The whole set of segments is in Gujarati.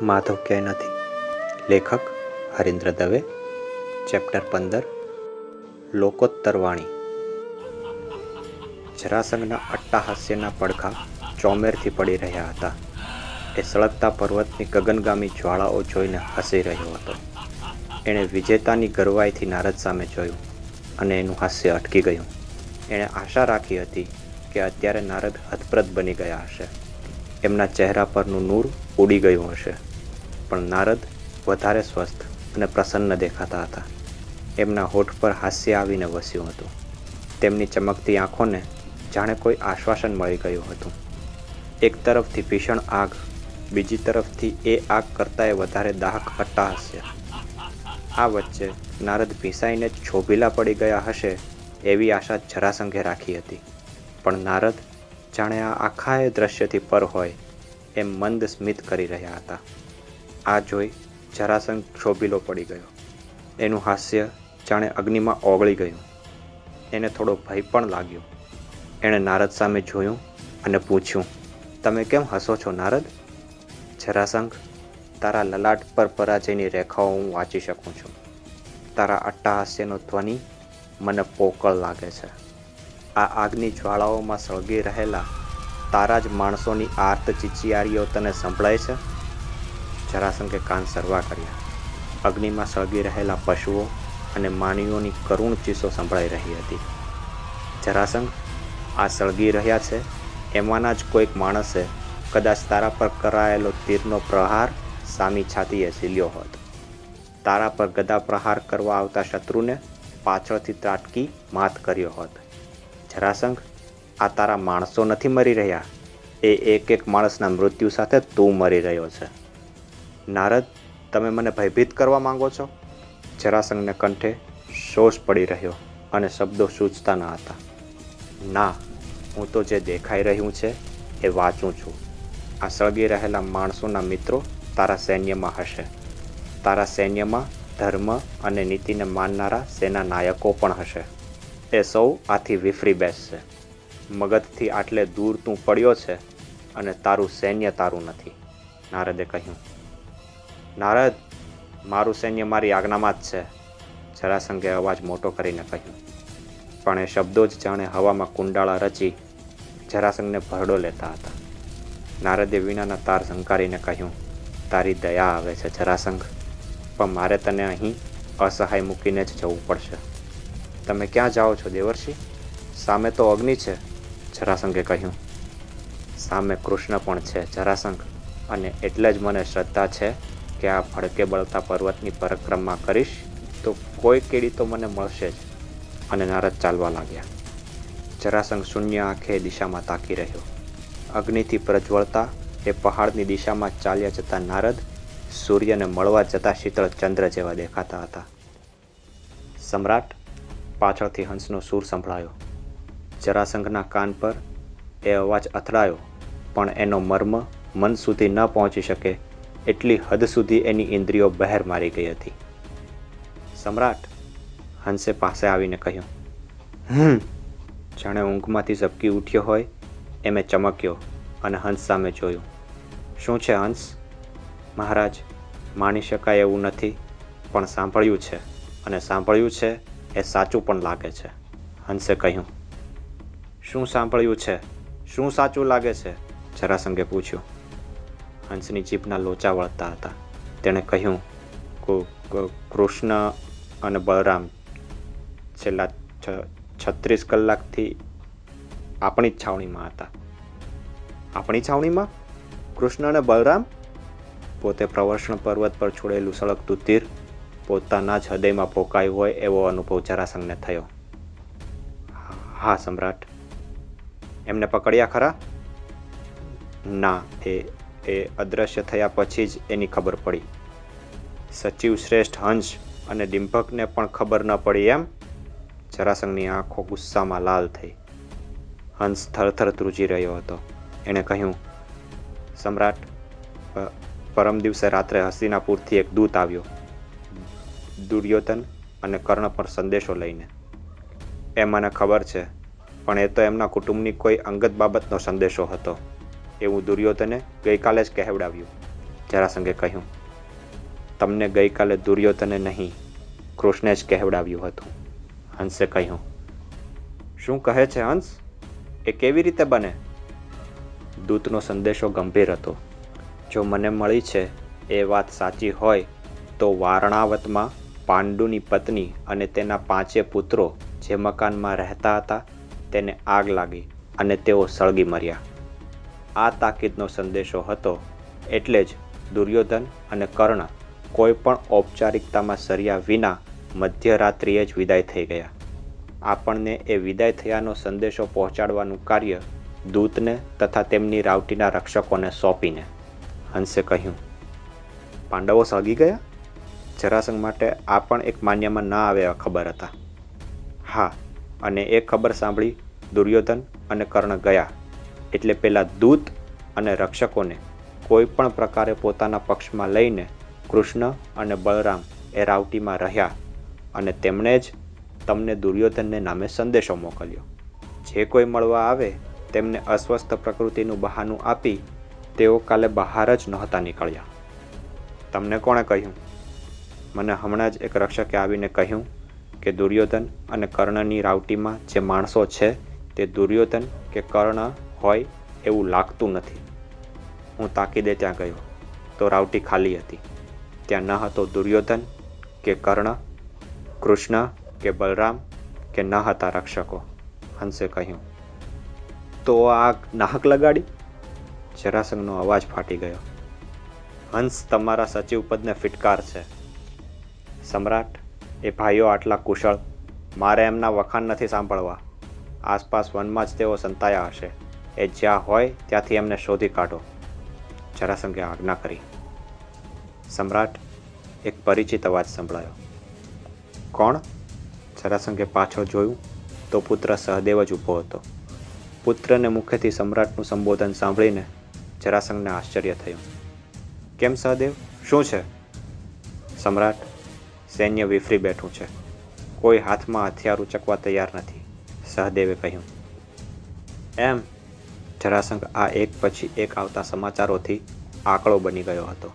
માધવ ક્યાંય નથી. લેખક હરીન્દ્ર દવે. ચેપ્ટર 15. લોકોત્તર વાણી. જરાસંઘના અટ્ટાહાસ્યના પડઘા ચોમેરથી પડી રહ્યા હતા. એ સળગતા પર્વતની ગગનગામી જ્વાળાઓ જોઈને હસી રહ્યો હતો. એણે વિજેતાની ગરવાઈથી નારદ સામે જોયું અને એનું હાસ્ય અટકી ગયું. એણે આશા રાખી હતી કે અત્યારે નારદ હતપ્રદ બની ગયા હશે, એમના ચહેરા પરનું નૂર ઉડી ગયું હશે. પણ નારદ વધારે સ્વસ્થ અને પ્રસન્ન દેખાતા હતા. એમના હોઠ પર હાસ્ય આવીને વસ્યું હતું. તેમની ચમકતી આંખોને જાણે કોઈ આશ્વાસન મળી ગયું હતું. એક તરફથી ભીષણ આગ, બીજી તરફથી એ આગ કરતાંય વધારે દાહક અટ્ટાહાસ્ય. આ વચ્ચે નારદ ભીસાઈને છોભીલા પડી ગયા હશે એવી આશા જરાસંઘે રાખી હતી. પણ નારદ જાણે આ આખાએ દ્રશ્યથી પર હોય એમ મંદ સ્મિત કરી રહ્યા હતા. આ જોઈ જરાસંઘ છોભીલો પડી ગયો. એનું હાસ્ય જાણે અગ્નિમાં ઓગળી ગયું. એને થોડો ભય પણ લાગ્યો. એણે નારદ સામે જોયું અને પૂછ્યું, તમે કેમ હસો છો નારદ? જરાસંઘ, તારા લલાટ પર પરાજયની રેખાઓ હું વાંચી શકું છું. તારા અટ્ટાહાસ્યનો ધ્વનિ મને પોકળ લાગે છે. આ આગની જ્વાળાઓમાં સળગી રહેલા તારા જ માણસોની આર્ત ચીચિયારીઓ તને સંભળાય છે? જરાસંઘે કાન સરવા કર્યા. અગ્નિમાં સળગી રહેલા પશુઓ અને માનવીઓની કરુણ ચીસો સંભળાઈ રહી હતી. જરાસંઘ, આ સળગી રહ્યા છે એમાંના જ કોઈક માણસે કદાચ તારા પર કરાયેલો તીરનો પ્રહાર સામી છાતીએ ઝીલ્યો હોત. તારા પર ગદા પ્રહાર કરવા આવતા શત્રુને પાછળથી ત્રાટકી માત કર્યો હોત. જરાસંઘ, આ તારા માણસો નથી મરી રહ્યા, એ એક એક માણસના મૃત્યુ સાથે તું મરી રહ્યો છે. નારદ, તમે મને ભયભીત કરવા માંગો છો? જરાસંઘને કંઠે શોષ પડી રહ્યો અને શબ્દો સૂચતા ન હતા. ના, હું તો જે દેખાઈ રહ્યું છે એ વાંચું છું. આ સળગી રહેલા માણસોના મિત્રો તારા સૈન્યમાં હશે. તારા સૈન્યમાં ધર્મ અને નીતિને માનનારા સેના નાયકો પણ હશે. એ સૌ આથી વિફરી બેસશે. મગધથી આટલે દૂર તું પડ્યો છે અને તારું સૈન્ય તારું નથી. નારદે કહ્યું. નારદ, મારું સૈન્ય મારી આજ્ઞામાં જ છે, જરાસંઘે અવાજ મોટો કરીને કહ્યું. પણ એ શબ્દો જ જાણે હવામાં કુંડાળા રચી જરાસંઘને ભરડો લેતા હતા. નારદે વીણાના તાર ઝંકારીને કહ્યું, તારી દયા આવે છે જરાસંઘ, પણ મારે તને અહીં અસહાય મૂકીને જ જવું પડશે. તમે ક્યાં જાઓ છો દેવર્ષિ? સામે તો અગ્નિ છે, જરાસંઘે કહ્યું. સામે કૃષ્ણ પણ છે જરાસંઘ, અને એટલે જ મને શ્રદ્ધા છે કે આ ભડકે બળતા પર્વતની પરિક્રમા કરીશ તો કોઈ કેડી તો મને મળશે જ. અને નારદ ચાલવા લાગ્યા. જરાસંઘ શૂન્ય આંખે દિશામાં તાકી રહ્યો. અગ્નિથી પ્રજ્વળતા એ પહાડની દિશામાં ચાલ્યા જતા નારદ સૂર્યને મળવા જતા શીતળ ચંદ્ર જેવા દેખાતા હતા. સમ્રાટ, પાછળથી હંસનો સૂર સંભળાયો. જરાસંઘના કાન પર એ અવાજ અથડાયો, પણ એનો મર્મ મન સુધી ન પહોંચી શકે એટલી હદ સુધી એની ઇન્દ્રિયો બહેર મારી ગઈ હતી. સમ્રાટ, હંસે પાસે આવીને કહ્યું. જાણે ઊંઘમાંથી ઝબકી ઉઠ્યો હોય એમે ચમક્યો અને હંસ સામે જોયું. શું છે હંસ? મહારાજ, માની શકાય એવું નથી, પણ સાંભળ્યું છે, અને સાંભળ્યું છે એ સાચું પણ લાગે છે, હંસે કહ્યું. શું સાંભળ્યું છે? શું સાચું લાગે છે? જરાસંઘે પૂછ્યું. હંસની જીભના લોચા વળતા હતા. તેણે કહ્યું, કૃષ્ણ અને બલરામ છેલ્લા 36 કલાકથી આપણી જ છાવણીમાં હતા. આપણી છાવણીમાં? કૃષ્ણ અને બલરામ? પોતે પ્રવર્ષણ પર્વત પર છોડેલું સળગતું તીર પોતાના જ હૃદયમાં ભોકાયું હોય એવો અનુભવ જરાસંઘને થયો. હા સમ્રાટ. એમને પકડ્યા ખરા? ના, એ અદૃશ્ય થયા પછી જ એની ખબર પડી. સચિવ શ્રેષ્ઠ હંસ અને ડિંભકને પણ ખબર ન પડી એમ? જરાસંઘની આંખો ગુસ્સામાં લાલ થઈ. હંસ થરથર ધ્રુજી રહ્યો હતો. એણે કહ્યું, સમ્રાટ, પરમ દિવસે રાત્રે હસ્તિનાપુરથી એક દૂત આવ્યો, દુર્યોધન અને કર્ણ પર સંદેશો લઈને. એ મને ખબર છે, પણ એ તો એમના કુટુંબની કોઈ અંગત બાબતનો સંદેશો હતો. એવું દુર્યોધને ગઈકાલે જ કહેવડાવ્યું. જરાસંઘે કહ્યું, તમને ગઈકાલે દુર્યોધને નહીં, કૃષ્ણે જ કહેવડાવ્યું હતું. હંસે કહ્યું, શું કહે છે હંસ? એ કેવી રીતે બને? દૂતનો સંદેશો ગંભીર હતો. જો મને મળી છે એ વાત સાચી હોય તો વારણાવતમાં પાંડુની પત્ની અને તેના 5 પુત્રો જે મકાનમાં રહેતા હતા તેને આગ લાગી અને તેઓ સળગી મર્યા. આ તાકીદનો સંદેશો હતો, એટલે જ દુર્યોધન અને કર્ણ કોઈ પણ ઔપચારિકતામાં સર્યા વિના મધ્યરાત્રિએ જ વિદાય થઈ ગયા. આપણને એ વિદાય થયાનો સંદેશો પહોંચાડવાનું કાર્ય દૂતને તથા તેમની રાવટીના રક્ષકોને સોંપીને. હંસે કહ્યું, પાંડવો સળગી ગયા? જરાસંઘ માટે આ પણ એક માન્યમાં ના આવે એવા ખબર હતા. હા, અને એ ખબર સાંભળી દુર્યોધન અને કર્ણ ગયા એટલે પેલા દૂત અને રક્ષકોને કોઈ પણ પ્રકારે પોતાના પક્ષમાં લઈને કૃષ્ણ અને બલરામ એ રાવટીમાં રહ્યા અને તેમણે જ તમને દુર્યોધનને નામે સંદેશો મોકલ્યો. જે કોઈ મળવા આવે તેમને અસ્વસ્થ પ્રકૃતિનું બહાનું આપી તેઓ કાલે બહાર જ નહોતા નીકળ્યા. તમને કોણે કહ્યું? મને હમણાં જ એક રક્ષકે આવીને કહ્યું કે દુર્યોધન અને કર્ણની રાવટીમાં જે માણસો છે તે દુર્યોધન કે કર્ણ હોય એવું લાગતું નથી. હું તાકીદે ત્યાં ગયો તો રાવટી ખાલી હતી. ત્યાં ન હતો દુર્યોધન કે કર્ણ, કૃષ્ણ કે બલરામ કે ન હતા રક્ષકો. હંસે કહ્યું, તો આ નાહક લગાડી? જરાસંઘનો અવાજ ફાટી ગયો. હંસ તમારા સચિવ પદને ફિટકાર છે. સમ્રાટ, એ ભાઈઓ આટલા કુશળ, મારે એમના વખાણ નથી સાંભળવા. આસપાસ વનમાં જ તેઓ સંતાયા હશે. એ જ્યાં હોય ત્યાંથી એમને શોધી કાઢો. જરાસંઘે આજ્ઞા કરી. સમ્રાટ, એક પરિચિત અવાજ સંભળાયો. કોણ? જરાસંઘે પાછળ જોયું તો પુત્ર સહદેવ જ ઊભો હતો. પુત્રને મુખેથી સમ્રાટનું સંબોધન સાંભળીને જરાસંઘને આશ્ચર્ય થયું. કેમ સહદેવ, શું છે? સમ્રાટ, સૈન્ય વિફરી બેઠું છે. કોઈ હાથમાં હથિયાર ઉચકવા તૈયાર નથી, સહદેવે કહ્યું. એમ? જરાસંઘ આ એક પછી એક આવતા સમાચારોથી આકળો બની ગયો હતો.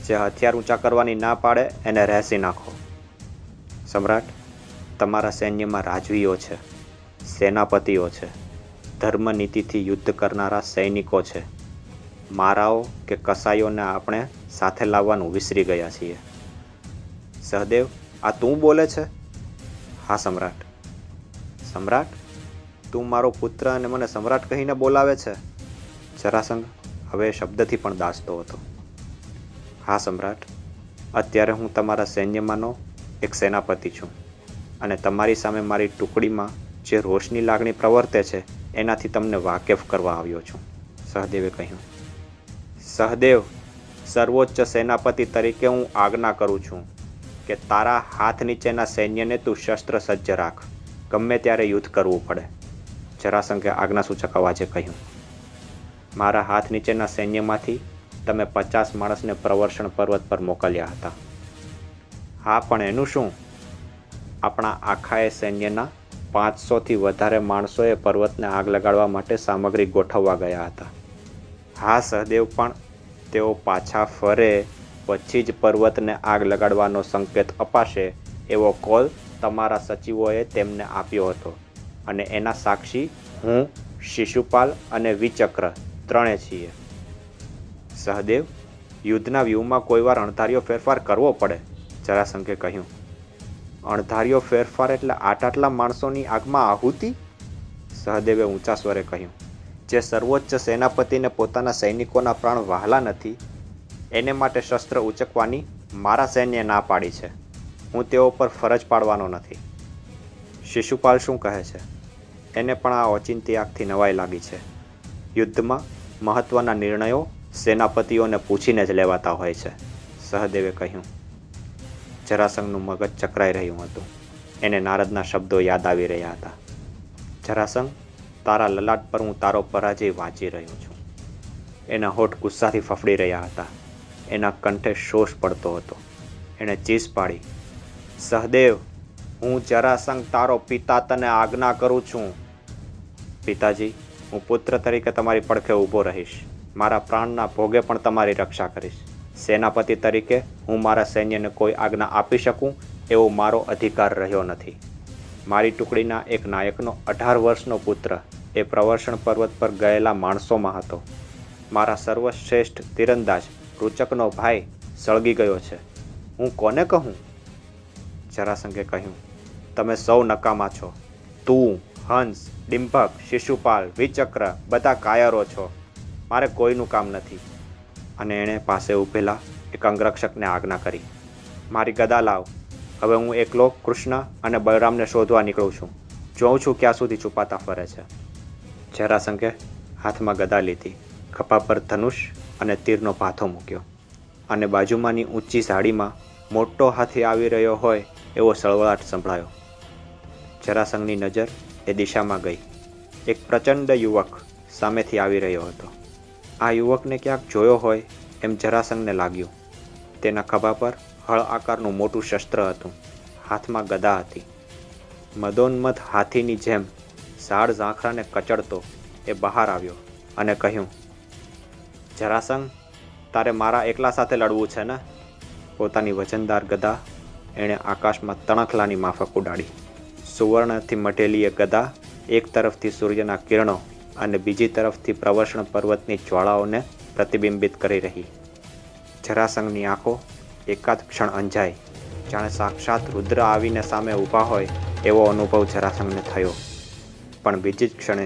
જે હથિયાર ઊંચા કરવાની ના પાડે એને રહેસી નાખો. સમ્રાટ, તમારા સૈન્યમાં રાજવીઓ છે, સેનાપતિઓ છે, ધર્મનીતિથી યુદ્ધ કરનારા સૈનિકો છે. મારાઓ કે કસાઈઓને આપણે સાથે લાવવાનું વિસરી ગયા છીએ. સહદેવ, આ તું બોલે છે? હા સમ્રાટ. સમ્રાટ? તું મારો પુત્ર અને મને સમ્રાટ કહીને બોલાવે છે? જરાસંઘ હવે શબ્દથી પણ દાસતો હતો. હા સમ્રાટ, અત્યારે હું તમારા સૈન્યમાંનો એક સેનાપતિ છું અને તમારી સામે મારી ટુકડીમાં જે રોષની લાગણી પ્રવર્તે છે એનાથી તમને વાકેફ કરવા આવ્યો છું, સહદેવે કહ્યું. સહદેવ, સર્વોચ્ચ સેનાપતિ તરીકે હું આજ્ઞા કરું છું કે તારા હાથ નીચેના સૈન્યને તું શસ્ત્ર સજ્જ રાખ, ગમે ત્યારે યુદ્ધ કરવું પડે. જરાસંઘે આજ્ઞાસૂચક અવાજે કહ્યું. મારા હાથ નીચેના સૈન્યમાંથી તમે 50 માણસને પ્રવર્ષણ પર્વત પર મોકલ્યા હતા. હા, પણ એનું શું? આપણા આખાએ સૈન્યના 500થી વધારે માણસોએ પર્વતને આગ લગાડવા માટે સામગ્રી ગોઠવવા ગયા હતા. હા સહદેવ, પણ તેઓ પાછા ફરે પછી જ પર્વતને આગ લગાડવાનો સંકેત અપાશે એવો કોલ તમારા સચિવોએ તેમને આપ્યો હતો અને એના સાક્ષી હું, શિશુપાલ અને વિચક્ર ત્રણે છીએ. સહદેવ, યુદ્ધના વ્યૂહમાં કોઈવાર અણધાર્યો ફેરફાર કરવો પડે, જરાસંઘે કહ્યું. અણધાર્યો ફેરફાર એટલે આટલા માણસોની આગમાં આહુતિ? સહદેવે ઊંચા સ્વરે કહ્યું. જે સર્વોચ્ચ સેનાપતિને પોતાના સૈનિકોના પ્રાણ વહાલા નથી એને માટે શસ્ત્ર ઉચકવાની મારા સૈન્યએ ના પાડી છે. હું તેઓ પર ફરજ પાડવાનો નથી. શિશુપાલ શું કહે છે? એને પણ આ ઓચિંતી આગથી નવાઈ લાગી છે. યુદ્ધમાં મહત્વના નિર્ણયો સેનાપતિઓને પૂછીને જ લેવાતા હોય છે, સહદેવે કહ્યું. જરાસંઘનું મગજ ચકરાઈ રહ્યું હતું. એને નારદના શબ્દો યાદ આવી રહ્યા હતા. જરાસંઘ, તારા લલાટ પર હું તારો પરાજય વાંચી રહ્યો છું. એના હોઠ ગુસ્સાથી ફફડી રહ્યા હતા. એના કંઠે શોષ પડતો હતો. એણે ચીસ પાડી. સહદેવ, હું જરાસંઘ તારો પિતા તને આજ્ઞા કરું છું. પિતાજી, હું પુત્ર તરીકે તમારી પડખે ઊભો રહીશ. મારા પ્રાણના ભોગે પણ તમારી રક્ષા કરીશ. સેનાપતિ તરીકે હું મારા સૈન્યને કોઈ આજ્ઞા આપી શકું એવો મારો અધિકાર રહ્યો નથી. મારી ટુકડીના એક નાયકનો 18 વર્ષનો પુત્ર એ પ્રવર્ષણ પર્વત પર ગયેલા માણસોમાં હતો. મારા સર્વશ્રેષ્ઠ તીરંદાજ રૂચકનો ભાઈ સળગી ગયો છે. હું કોને કહું? જરાસંઘે કહ્યું, તમે સૌ નકામા છો. તું, હંસ, ડિંભક, શિશુપાલ, વિચક્ર બધા કાયરો છો. મારે કોઈનું કામ નથી. અને એણે પાસે ઊભેલા એક અંગરક્ષકને આજ્ઞા કરી, મારી ગદા લાવ. હવે હું એકલો કૃષ્ણ અને બલરામને શોધવા નીકળું છું. જોઉં છું ક્યાં સુધી છુપાતા ફરે છે. જરાસંઘે હાથમાં ગદા લીધી, ખભા પર ધનુષ અને તીરનો પાથો મૂક્યો અને બાજુમાંની ઊંચી ઝાડીમાં મોટો હાથી આવી રહ્યો હોય એવો સળવળાટ સંભળાયો. જરાસંઘની નજર એ દિશામાં ગઈ. એક પ્રચંડ યુવક સામેથી આવી રહ્યો હતો. આ યુવકને ક્યાંક જોયો હોય એમ જરાસંઘને લાગ્યું. તેના ખભા પર હળ આકારનું મોટું શસ્ત્ર હતું, હાથમાં ગદા હતી. મદોન્મત હાથીની જેમ ઝાડ ઝાંખરાને કચડતો એ બહાર આવ્યો અને કહ્યું, જરાસંઘ, તારે મારા એકલા સાથે લડવું છે ને? પોતાની વજનદાર ગદા એણે આકાશમાં તણખલાની માફક ઉડાડી. સુવર્ણથી મઢેલી એ ગદા એક તરફથી સૂર્યના કિરણો અને બીજી તરફથી પ્રવર્ષણ પર્વતની જ્વાળાઓને પ્રતિબિંબિત કરી રહી. જરાસંઘની આંખો એકાદ ક્ષણ અંજાઈ, જાણે સાક્ષાત રુદ્ર આવીને સામે ઊભા હોય એવો અનુભવ જરાસંઘને થયો. પણ બીજી જ ક્ષણે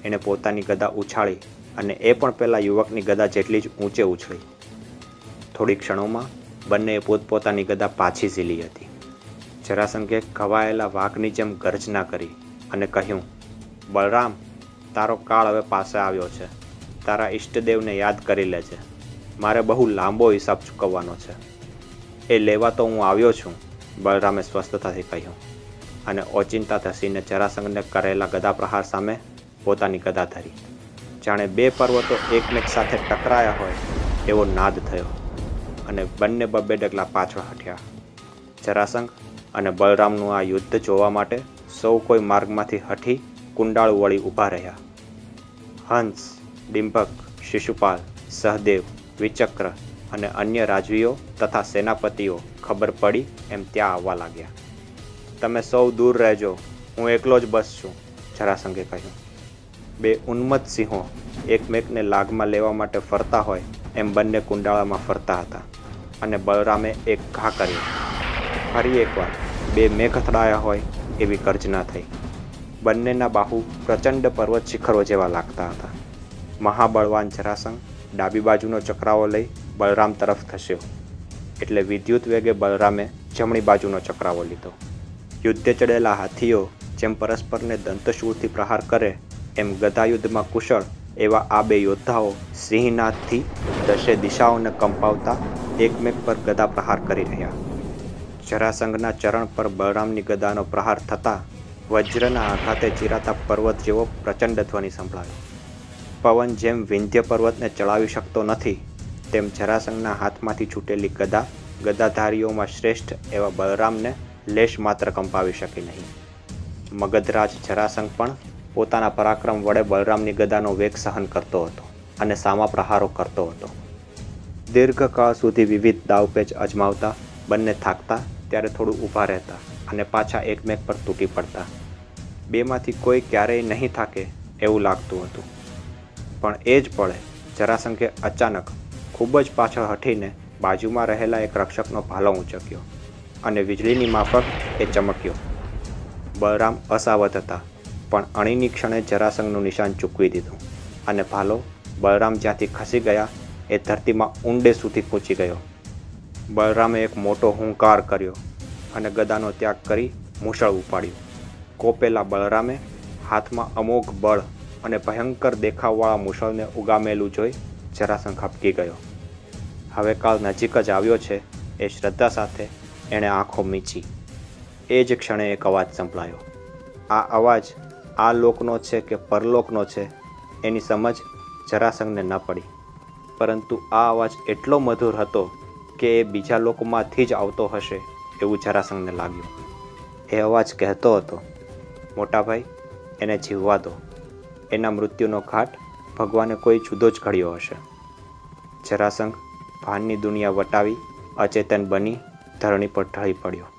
એણે પોતાની ગદા ઉછાળી અને એ પણ પેલા યુવકની ગદા જેટલી જ ઊંચે ઉછળી. થોડી ક્ષણોમાં બંનેએ પોતપોતાની ગદા પાછી ઝીલી હતી. જરાસંઘે ઘવાયેલા વાઘની જેમ ગર્જના કરી અને કહ્યું, બલરામ, તારો કાળ હવે પાસે આવ્યો છે. તારા ઈષ્ટદેવને યાદ કરી લેજે. મારે બહુ લાંબો હિસાબ ચૂકવવાનો છે. એ લેવા તો હું આવ્યો છું, બલરામે સ્વસ્થતાથી કહ્યું અને ઓચિંતા ધસીને જરાસંઘને કરેલા ગદા પ્રહાર સામે પોતાની ગદા ધરી. જાણે બે પર્વતો એકમેક સાથે ટકરાયા હોય એવો નાદ થયો અને બંને બબ્બે ડગલા પાછળ હટ્યા. જરાસંઘ અને બલરામનું આ યુદ્ધ જોવા માટે સૌ કોઈ માર્ગમાંથી હઠી કુંડાળું વળી ઊભા રહ્યા. હંસ, ડિંભક, શિશુપાલ, સહદેવ, વિચક્ર અને અન્ય રાજવીઓ તથા સેનાપતિઓ ખબર પડી એમ ત્યાં આવવા લાગ્યા. તમે સૌ દૂર રહેજો, હું એકલો જ બસ છું, જરાસંઘે કહ્યું. બે ઉન્મત્ત સિંહો એકમેકને લાગમાં લેવા માટે ફરતા હોય એમ બંને કુંડાળામાં ફરતા હતા અને બલરામે એક ઘા કર્યો. ફરી એકવાર બે મેઘ અથડાયા હોય એવી ગર્જના થઈ. બંનેના બાહુ પ્રચંડ પર્વત શિખરો જેવા લાગતા હતા. મહાબળવાન જરાસંઘ ડાબી બાજુનો ચક્રાવો લઈ બલરામ તરફ ખસ્યો એટલે વિદ્યુત વેગે બલરામે જમણી બાજુનો ચક્રાવો લીધો. યુદ્ધે ચડેલા હાથીઓ જેમ પરસ્પરને દંતશૂળથી પ્રહાર કરે એમ ગદાયુદ્ધમાં કુશળ એવા આ બે યોદ્ધાઓ સિંહનાદથી દશે દિશાઓને કંપાવતા એકમેક પર ગદા પ્રહાર કરી રહ્યા. જરાસંઘના ચરણ પર બલરામની ગદાનો પ્રહાર થતાં વજ્રના આઘાતે ચીરાતા પર્વત જેવો પ્રચંડ ધ્વનિ સંભળાયો. પવન જેમ વિંધ્ય પર્વતને ચડાવી શકતો નથી તેમ જરાસંઘના હાથમાંથી છૂટેલી ગદા ગદાધારીઓમાં શ્રેષ્ઠ એવા બલરામને લેશ માત્ર કંપાવી શકી નહીં. મગધરાજ જરાસંઘ પણ પોતાના પરાક્રમ વડે બલરામની ગદાનો વેગ સહન કરતો હતો અને સામા પ્રહારો કરતો હતો. દીર્ઘકાળ સુધી વિવિધ દાવપેચ અજમાવતા બંને થાકતા ત્યારે થોડું ઊભા રહેતા અને પાછા એકમેક પર તૂટી પડતા. બેમાંથી કોઈ ક્યારેય નહીં થાકે એવું લાગતું હતું. પણ એ જ પળે જરાસંઘે અચાનક ખૂબ જ પાછળ હઠીને બાજુમાં રહેલા એક રક્ષકનો ભાલો ઊંચક્યો અને વીજળીની માફક એ ચમક્યો. બલરામ અસાવધ હતા પણ અણીની ક્ષણે જરાસંઘનું નિશાન ચૂકવી દીધું અને ભાલો બલરામ જ્યાંથી ખસી ગયા એ ધરતીમાં ઊંડે સુધી કૂંચી ગયો. બલરામે એક મોટો હુંકાર કર્યો અને ગદાનો ત્યાગ કરી મૂછળ ઉપાડ્યું. કોપેલા બલરામે હાથમાં અમોઘ બળ અને ભયંકર દેખાવવાળા મૂછળને ઉગામેલું જોઈ જરાસંઘ હબકી ગયો. હવે કાળ નજીક જ આવ્યો છે એ શ્રદ્ધા સાથે એણે આંખો મીચી. એ જ ક્ષણે એક અવાજ સંભળાયો. આ અવાજ આ લોકનો છે કે પરલોકનો છે એની સમજ જરાસંઘને ન પડી, પરંતુ આ અવાજ એટલો મધુર હતો કે એ બીજા લોકોમાંથી જ આવતો હશે એવું જરાસંઘને લાગ્યું. એ અવાજ કહેતો હતો, મોટાભાઈ, એને જીવવા દો. એના મૃત્યુનો ઘાટ ભગવાને કોઈ જુદો જ ઘડ્યો હશે. જરાસંઘ ભાનની દુનિયા વટાવી અચેતન બની ધરણી પર ઢળી પડ્યો.